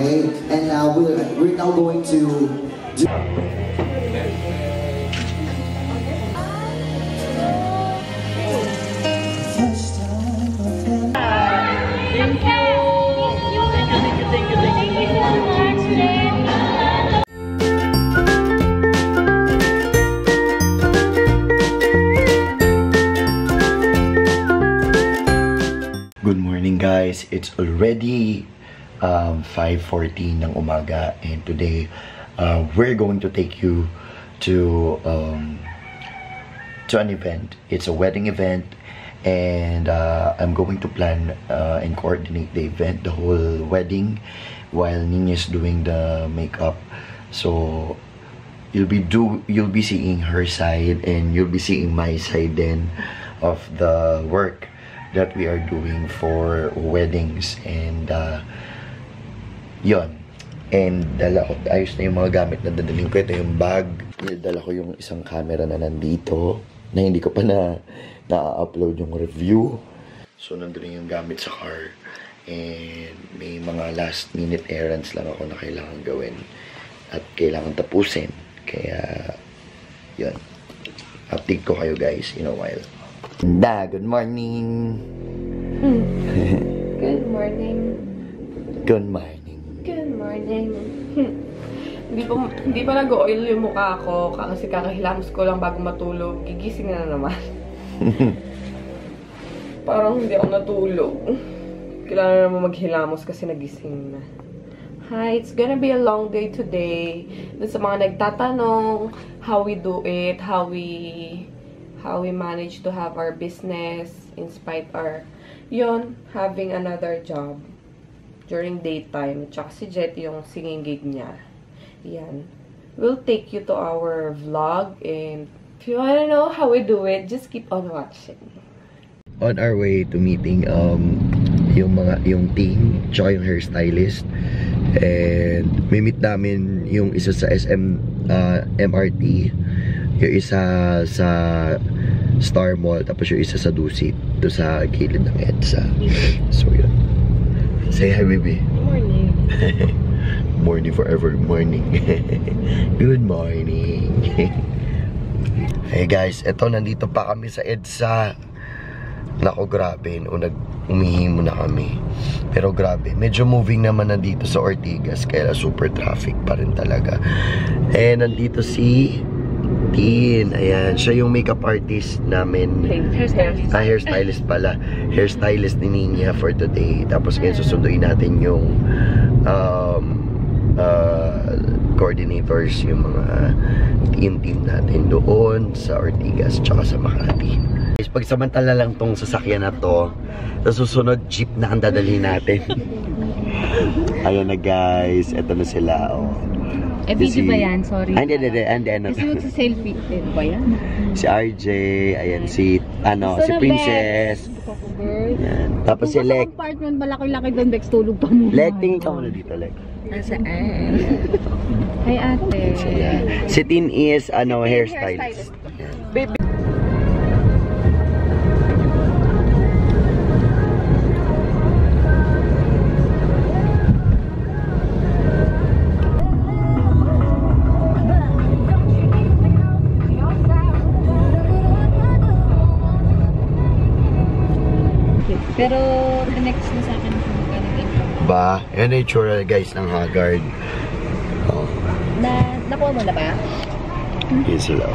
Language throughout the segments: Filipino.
Okay, and we're now going to do. Good morning guys, it's already 5:14 ng umaga and today we're going to take you to an event. It's a wedding event and I'm going to plan and coordinate the event, the whole wedding, while Nina's doing the makeup. So you'll be seeing her side and you'll be seeing my side then of the work that we are doing for weddings. And yon. And dala ko, ayos na yung mga gamit na dadaling ko. Ito yung bag. Dala ko yung isang camera na nandito na hindi ko pa na-upload yung review. So nandun yung gamit sa car. And may mga last minute errands lang ako na kailangan gawin at kailangan tapusin. Kaya yon. Update ko kayo guys in a while. Good morning. Good morning. Good morning. Good morning. Hindi pa nag-oil yung mukha ko kasi kakahilamos ko lang bago matulog. Gigising na naman. Parang hindi ako natulog. Kailangan naman maghilamos kasi nagising na. Hi, it's gonna be a long day today. Dun sa mga nagtatanong how we do it, how we manage to have our business in spite our having another job during daytime. Tsaka si Jet yung singing gig niya. Yan. We'll take you to our vlog, and if you wanna know how we do it, just keep on watching. On our way to meeting yung team tsaka yung hairstylist, and may meet namin yung isa sa SM MRT, yung isa sa Star Mall, tapos yung isa sa Dusit, doon sa gilid ng EDSA. So yun. Say hi baby. Morning. Morning forever morning. Good morning. Hey guys, eto nandito pa kami sa EDSA. Nako grabe, umihi muna kami. Pero grabe, medyo moving naman na dito sa Ortigas, kaya super traffic pa rin talaga. Eh nandito si Tin, ayan, siya yung makeup artist namin. Hairstylist. Hairstylist pala. Hairstylist ni Nina for today. Tapos ngayon susunduin natin yung coordinators, yung mga team natin doon sa Ortigas tsaka sa Makati. Pagsamantala lang tong sasakyan na to, sa susunod jeep na ang dadalhin natin. Ayan na guys, eto na sila. Oh. Video ba yan? Sorry. Hindi. Kasi magsa-selfie. Ba yan? Si RJ, ayan, si Princess. Ayan. Tapos si Lek. Apartment, malaki-laki doon, Bex, tulog pa mo. Lek, tingin ka muna dito, Lek. Nasaan? Hi, ate. Si Tin is, hairstylist. Baby. Pero, connect na sa akin kung magkano. Ba? Yan ay tsura guys ng Haggard. Oh. Nakuha mo na ba? Yun sila.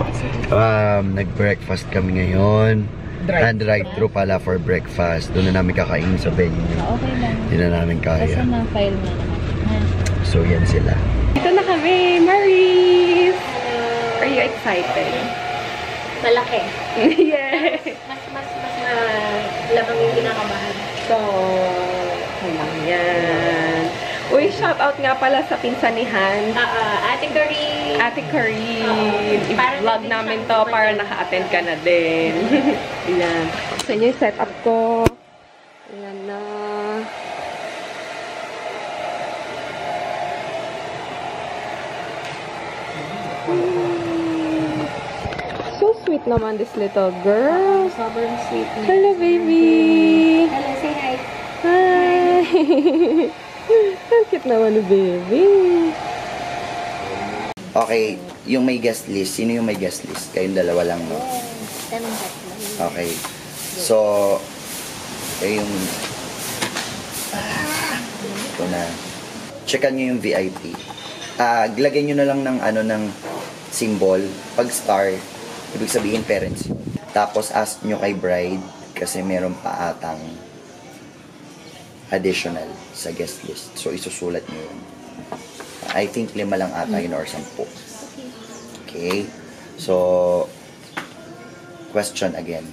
Nag-breakfast kami ngayon. Drive-thru pala for breakfast. Doon na namin kakainin sa venue. Okay lang. Hindi na namin kaya. Basta na-file na naman. So yan sila. Ito na kami, Maris! Are you excited? Malaki. Yes! Mas labang yung kinakabahan. So, lang yan. Uy, shout out nga pala sa pinsanihan. Ate Corinne. Ate Corinne. I-vlog namin to para naka-attend ka na din. Ayan. Sa inyo yung setup ko. Ayan na. So sweet naman this little girl. Sobrang sweet. Hello, baby. Hello, say hi. Hi. Cute naman ni baby. Okay, yung may guest list. Sino yung may guest list? Kayong dalawa lang, no? Okay. So, yung... Ito na. Checkan nyo yung VIP. Lagyan nyo na lang ng ng symbol. Pag star, ibig sabihin parents yun. Tapos ask nyo kay bride kasi meron pa atang additional sa guest list. So, isusulat nyo yun. I think 5 lang ata yun or 10. Okay? So, question again.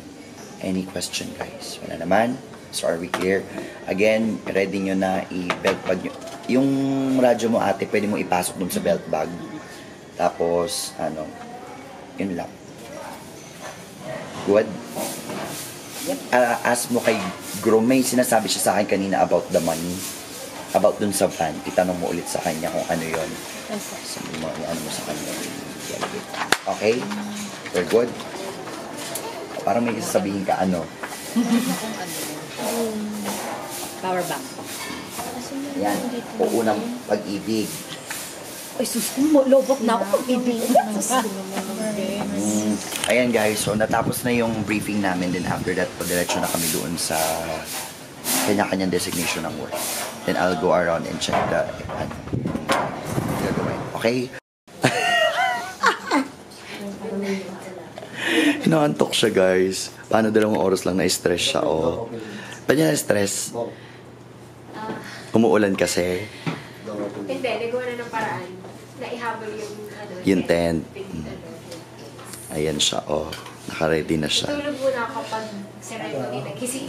Any question, guys? Wala naman? So, are we clear? Again, ready nyo na i-belt bag nyo. Yung radyo mo, ate, pwede mo ipasok dun sa belt bag. Tapos, yun lang. Good? Ask mo kay groom, may sinasabi siya sa akin kanina about the money. About dun sa van. Itanong mo ulit sa kanya kung ano yun. Sabi mo, ano mo sa kanya. Okay? We're good? Parang may sasabihin ka, Power bank. Yan. O unang pag-ibig. Ay, sus, lobot na ako pag-ibig. Ayan guys, so natapos na yung briefing namin. Then after that, padiretso na kami doon sa kanya-kanyang designation ng work. Then I'll go around and check the gagawin. Okay? Hinaantok siya guys. Paano 2 oras lang na-stress siya, oh. Ba't niya na-stress? Umuulan kasi. Hindi, nagawa na ng paraan. Naihabol Yung tent. Ayan siya, oh. Naka-ready na siya. Tulog muna ako pag ceremony nagising.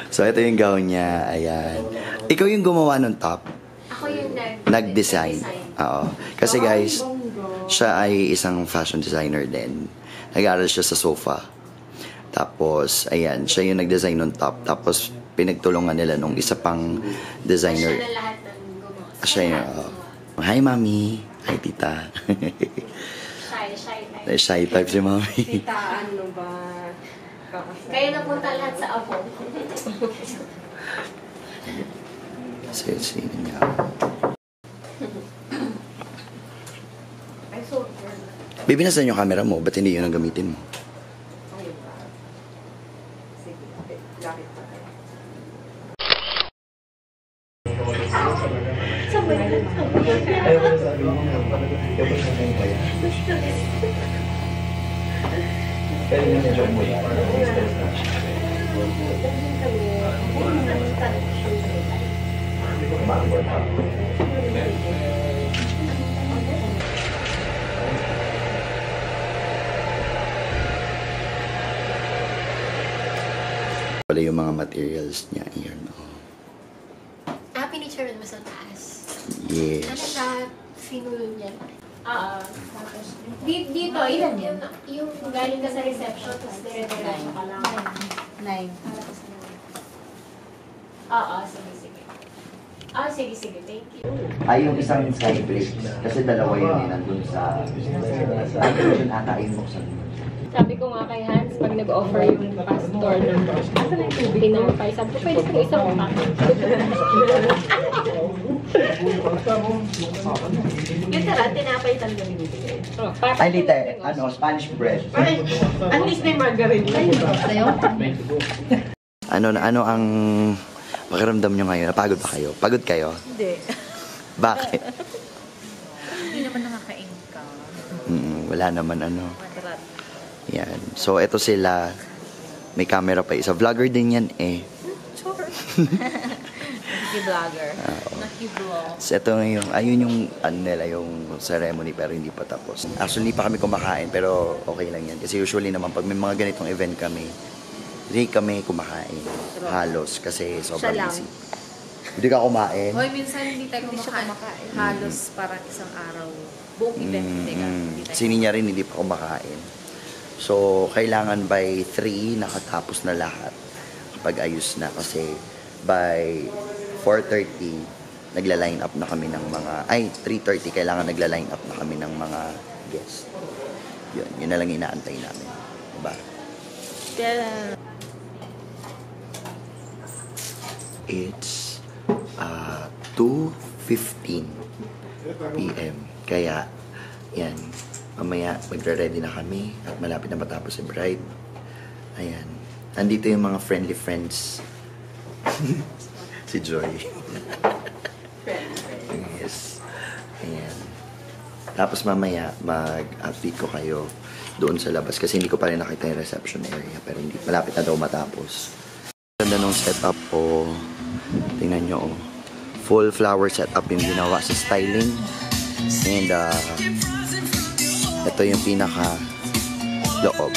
So, ito yung gown niya. Ayan. Ikaw yung gumawa ng top? Ako yung Nag-design. Oo. Kasi guys, siya ay isang fashion designer din. Nag-aaral siya sa sofa. Tapos, ayan, siya yung nag-design ng top. Tapos, pinagtulungan nila nung isa pang designer. Siya na lahat ng gumawa. Siya yung, hi, mami. Hi, tita. Shy type. Shy type si mami. Tita, ano ba? Kaya napunta lahat sa abong. So, sino niya? Ay, so, Baby, nasan yung camera mo? Ba't hindi yun ang gamitin mo? Wala yung mga materials niya. Ayan, oh. pinicture mo sa taas. Yes. Ano siya? Sinulog niya. Dito, yung galing ka sa reception, tapos dire-diretso ka lang. 9. Sige, thank you. Ay, yung isang skyblade. Kasi dalawa yun nandun sa... Ay, yun ata yung buksan mo. Sabi ko nga kay Hans, pag nag-offer yung pastor ng tinapay, sabi ko, pwede ko isang pack. Yung tara, tinapay talaga binibigay. Ay, dito, Spanish bread. At least may margarine. Ano ang pakiramdam nyo ngayon? Napagod ba kayo? Pagod kayo? Hindi. Bakit? Hindi naman nakaka-income. Wala naman Madarat. Yan. So, eto sila. May camera pa isa. Vlogger din yan eh. Sure. Naki-vlogger. Naki-vlog. So, ito yung, ayun yung, nila, yung ceremony pero hindi pa tapos. Actually, hindi pa kami kumakain pero okay lang yan. Kasi usually naman, pag may mga ganitong event kami, hindi kami kumakain. Halos kasi sobrang busy. Hindi ka kumain? Hoy, minsan hindi tayo kumakain. Halos parang isang araw. Buong event hindi tayo. Si Ninya rin hindi pa kumakain. So, kailangan by 3 nakatapos na lahat kapag ayos na kasi by 4:30 nagla-line up na kami ng mga 3:30 kailangan nagla-line up na kami ng mga guests. Yun na lang inaantay namin. Diba? Yeah. It's 2:15 PM. Kaya, yan. Mamaya, magre-ready na kami at malapit na matapos si bride. Ayan. Andito yung mga friendly friends. Si Joy. Yes. Ayan. Tapos mamaya, mag-update ko kayo doon sa labas. Kasi hindi ko pa rin nakita yung reception area. Pero hindi, malapit na daw matapos. Ganda nung setup ko. Tingnan nyo, oh. Full flower setup yung ginawa sa styling. And, ito yung pinaka loob.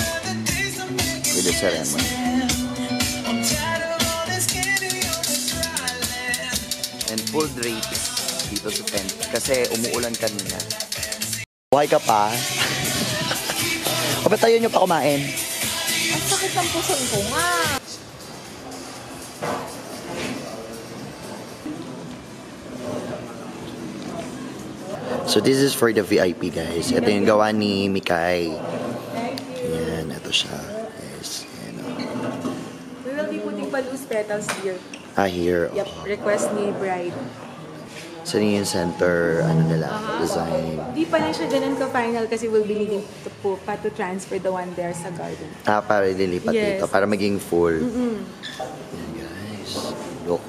With the ceremony. And full drapes dito sa tent. Kasi umuulan kanina. Buhay ka pa. O ba't tayo nyo pa kumain? Ang sakit ng puson ko nga. So this is for the VIP, guys. Ito yung gawa ni Mikay. Ayan, ito siya. Yes, ayan, oh. We will be putting loose petals here. Here. Yep, request ni bride. So yung center, ano nila, design. Di pa lang siya ganun ka-final kasi we'll be needing to transfer the one there sa garden. Para ililipat Yes. dito, para maging full. Ayan, guys. Look.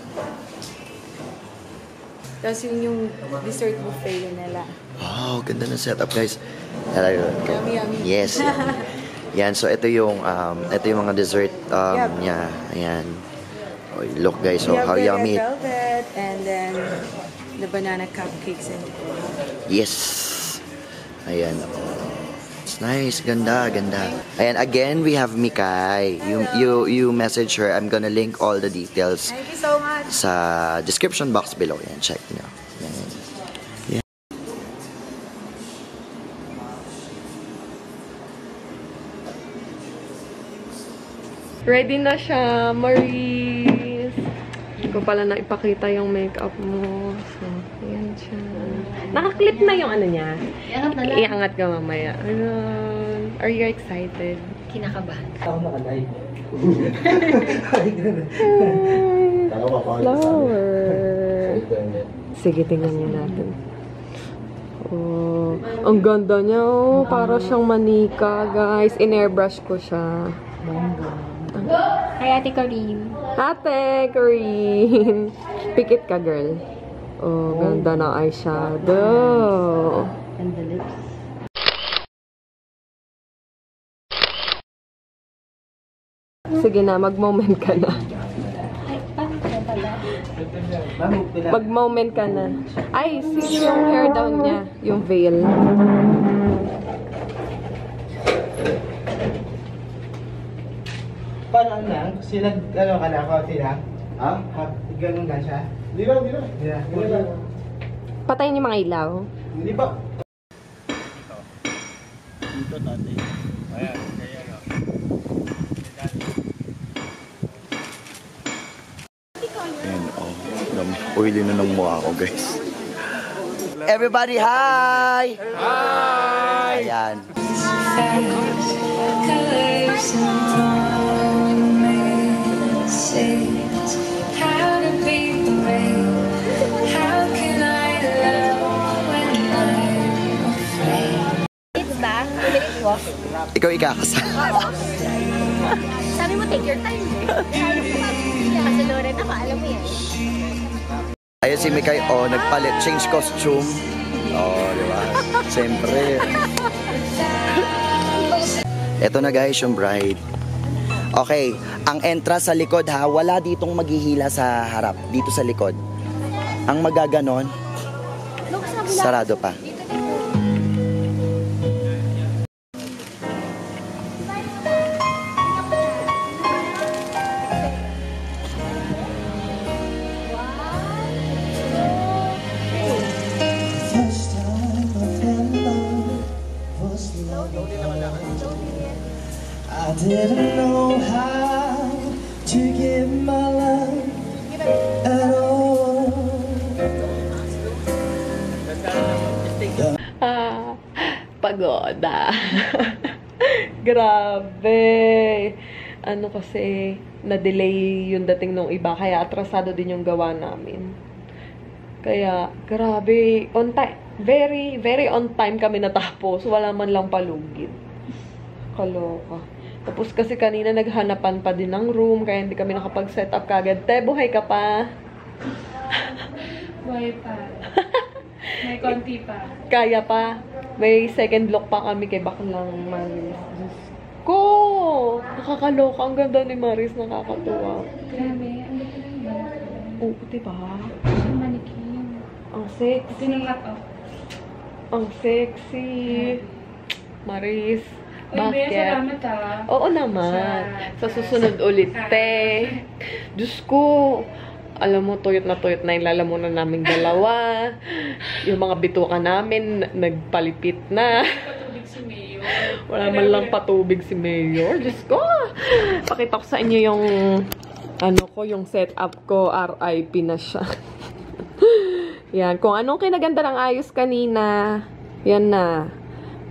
Tapos yung dessert buffet nila. Wow, ganda ng setup, guys. Yummy, yummy. Yes. Yan, so ito yung mga dessert Yep. niya. Ayan. Oh, look, guys, so We have how the yummy. red velvet and then the banana cupcakes and Yes. Ayan. Oh. It's nice. Ganda, ganda. Ayan, again, we have Mikay. You message her. I'm gonna link all the details thank you so much. sa description box below. Yan, check nyo. Yan. Yan. Ready na siya, Maurice. Hindi ko pala na ipakita yung makeup mo. So, ayan siya. Nakaklip na yung ano niya. Iangat na lang. Iangat ka mamaya. Ayan. Are you excited? Kinakabahan. Flower. Sige, tingnan niyo natin. Oh, ang ganda niya. Oh, para siyang manika, guys. In-airbrush ko siya. Hi, Ate Karim. Ate, Corinne. Pikit ka, girl. Oh, ganda ng eyeshadow. And the lips. Sige na, mag-moment ka na. Ay, paano ka pala? Mag-moment ka na. Ay, see yung hair down niya. Yung veil. Paano lang? Kasi ano ka na ako, sila? Ha? Ganun ka siya? Hindi lang. Hindi lang. Patayin yung mga ilaw. Hindi pa. Dito, tatay. Ayan, kaya no. Ayan, oh. Oily na ng mukha ko, guys. Everybody, hi! Hi! Ayan. It's back. 2-minute walk. Ikaw ikakasal. Sabi mo, take your time. Kasi Loren ako, alam mo yan. Ayun si Mikay, oh, nagpalit, change costume. Oh, di ba? Siyempre. Ito na, guys, yung bride. Okay, ang entrance sa likod, ha, wala ditong maghihila sa harap, dito sa likod. Ang magaganon, sarado pa. I didn't know how to give my love at all. Pagoda. Grabe. Ano kasi, na-delay yung dating nung iba, kaya atrasado din yung gawa namin. Kaya, grabe, on time. Very, very on time kami natapos. Wala man lang palugid. Kaloka. Tapos kasi kanina naghanapan pa din ng room, kaya hindi kami nakapag-set up kagad. Te, buhay ka pa. Buhay pa. May konti pa. Kaya pa. May second look pa kami kay Baklang Maris. Diyos ko! Nakakaloka. Ang ganda ni Maris. Nakakatuwa. Grabe, ang ganda lang yun. Oo, diba? Ang manikin. Ang sexy. Tinangkat off. Ang sexy. Maris. Uy, Bea, Bakit? salamat ah. Oo naman. Sa susunod ulit, te. Diyos ko. Alam mo, tuyot na yung lalamunan naming dalawa. Yung mga bituka namin, nagpalipit na. Patubig si Mayo. Wala man lang patubig si Mayor. Diyos ko. Pakita ko sa inyo yung yung setup ko. RIP na siya. Yan. Kung anong kinaganda ng ayos kanina, yan na.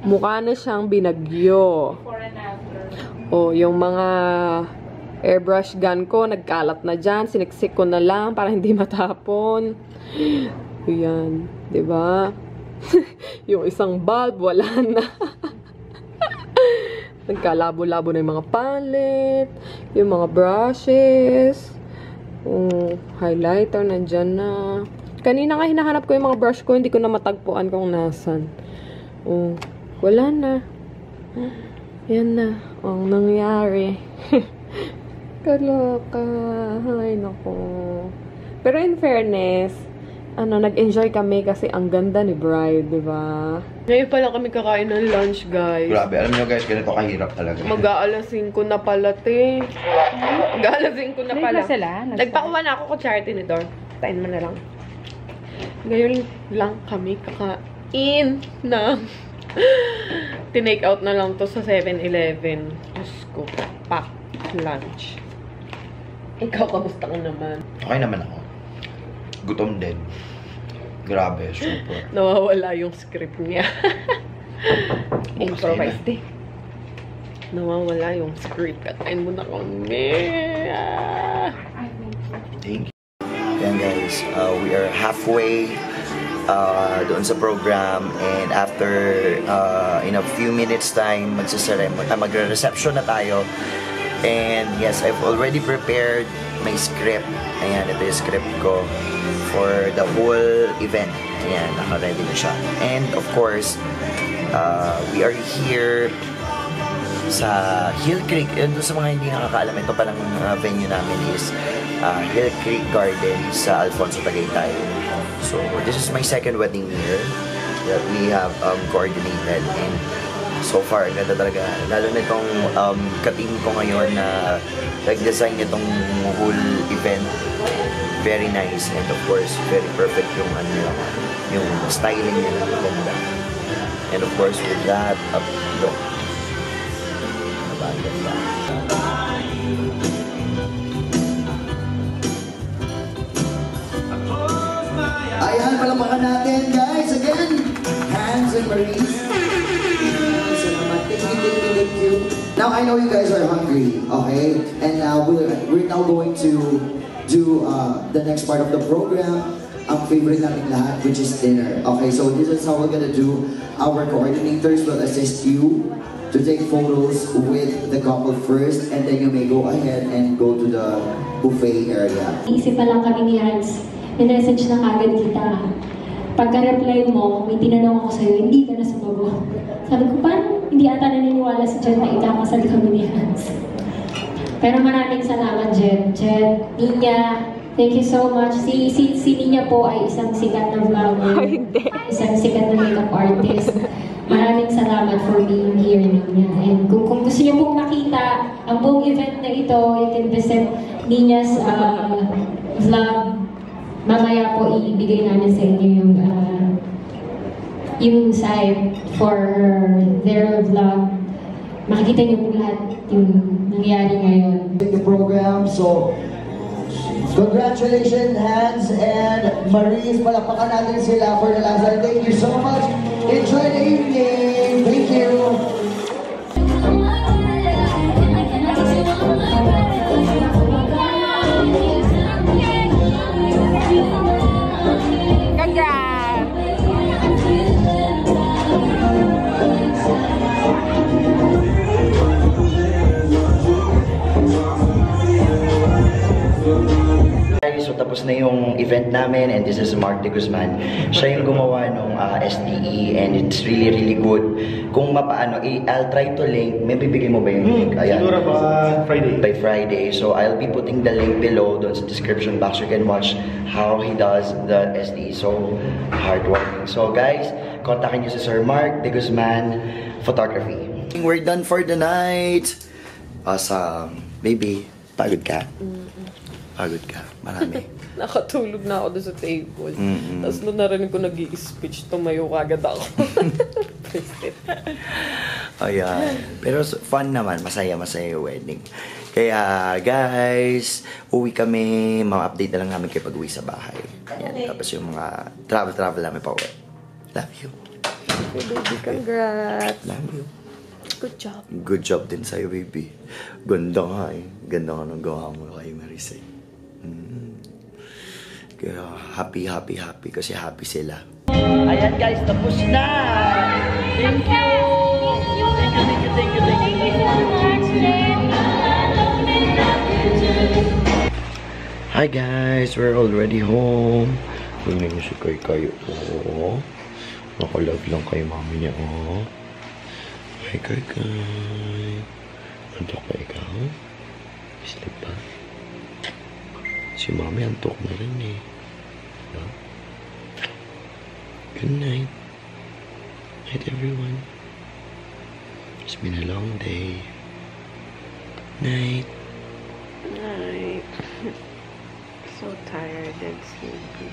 Mukha na siyang binagyo. Before and after. O, yung mga airbrush gun ko, nagkalat na dyan. Siniksik ko na lang para hindi matapon. Yan. Diba? Yung isang bulb, wala na. Nagkalabo-labo na yung mga palette. Yung mga brushes. Highlighter, nandyan na. Kanina nga hinahanap ko yung mga brush ko, hindi ko na matagpuan kung nasan. Wala na. Yan na. Ang nangyari. Kaloka. Ay, naku. Pero in fairness, nag-enjoy kami kasi ang ganda ni Bride, diba? Ngayon pala kami kakain ng lunch, guys. Grabe, alam nyo guys, ganito kahirap talaga. Mag-aalasin ko na pala, te. Mag-aalasin ko na pala. Nagpakuha na ako charity ni Dor. Tain mo na lang. Ngayon lang kami kakain na. Tinake out na lang to sa 7-Eleven. Diyos ko, pack lunch. Ikaw, kamusta ka naman? Okay naman ako. Gutom din. Grabe, super. Nawawala yung script niya. Improvise din. Nawawala yung script. Katain mo na kami. Thank you. Yan guys, we are halfway doon sa program, and after in a few minutes time magre-reception na tayo. And yes, I've already prepared my script. Ayan, ito yung script ko for the whole event. Ayan, naka-ready na siya. And of course, we are here sa Hill Creek. Yun, sa mga hindi nakakaalam, ito palang venue namin is Hill Creek Garden sa Alfonso, Tagaytay. So, this is my second wedding year that we have coordinated, and so far, ganda talaga. Lalo na itong ka-team ko ngayon na nag-design itong whole event. Very nice, and of course, very perfect yung yung styling niya na ganda. And of course, with that, look. Ganda. Ayan, palamakan natin, guys. Again, Hans and Maurice. Thank you. Now, I know you guys are hungry, okay? And we're now going to do the next part of the program. Ang favorite namin lahat, which is dinner. Okay, so this is how we're gonna do. Our coordinators will assist you to take photos with the couple first, and then you may go ahead and go to the buffet area. Isip pa lang kami ni Hans, minessage na kagad kita. Pagka-reply mo, may tinanong ako sa'yo, hindi ka na sumagot. Sabi ko, parang hindi ata naniniwala si Jen na ikakasal kami ni Hans. Pero maraming salamat, Jen. Nina, thank you so much. Si Nina po ay isang sikat na vlogger. Isang sikat na makeup artist. Maraming salamat for being here, Nina. And kung gusto niyo pong makita ang buong event na ito, you can visit Nina's vlog. Mamaya po ibigay namin sa inyo yung site for their vlog. Makikita niyo po lahat yung nangyari ngayon. The program, so congratulations, Hans and Maurice. Palakpakan natin sila for the last time. Thank you so much. Enjoy the evening. Thank you. Thank you. so tapos na yung event namin and this is Mark de Guzman. Siya yung gumawa ng STE and it's really, really good. Kung mapaano, I'll try to link. May bibigay mo ba yung link? Ayan. Siguro ba Friday? By Friday. So I'll be putting the link below doon sa description box. You can watch how he does the STE. So hardworking. So guys, kontakin niyo si Sir Mark de Guzman Photography. We're done for the night. Awesome. Baby, pagod ka? Pagod ka? Marami. Nakatulog na ako doon sa table. Tapos nung narinig ko nag-i-speech, tumayo kagad ako. Ayan. Pero fun naman. Masaya-masaya yung wedding. Kaya, guys, uwi kami. Ma-update na lang namin kayo pag-uwi sa bahay. Ayan. Tapos yung mga travel namin pa uwi. Love you. Okay, baby, congrats. Love you. Good job. Good job din sa'yo, baby. Ganda nga eh. Ganda nga nung gawa mo kay Maricel. Kaya happy kasi happy sila. Ayan guys, tapos na! Thank you! Thank you! Hi guys, we're already home. Tingnan niyo si kayo. Oh. Nakalove lang kay mami niya. Oh. Hi Kay. Antok ba ikaw? Sleep ba? Si mami antok na rin eh. No? Good night. Night everyone. It's been a long day. Night. Night. So tired and sleepy.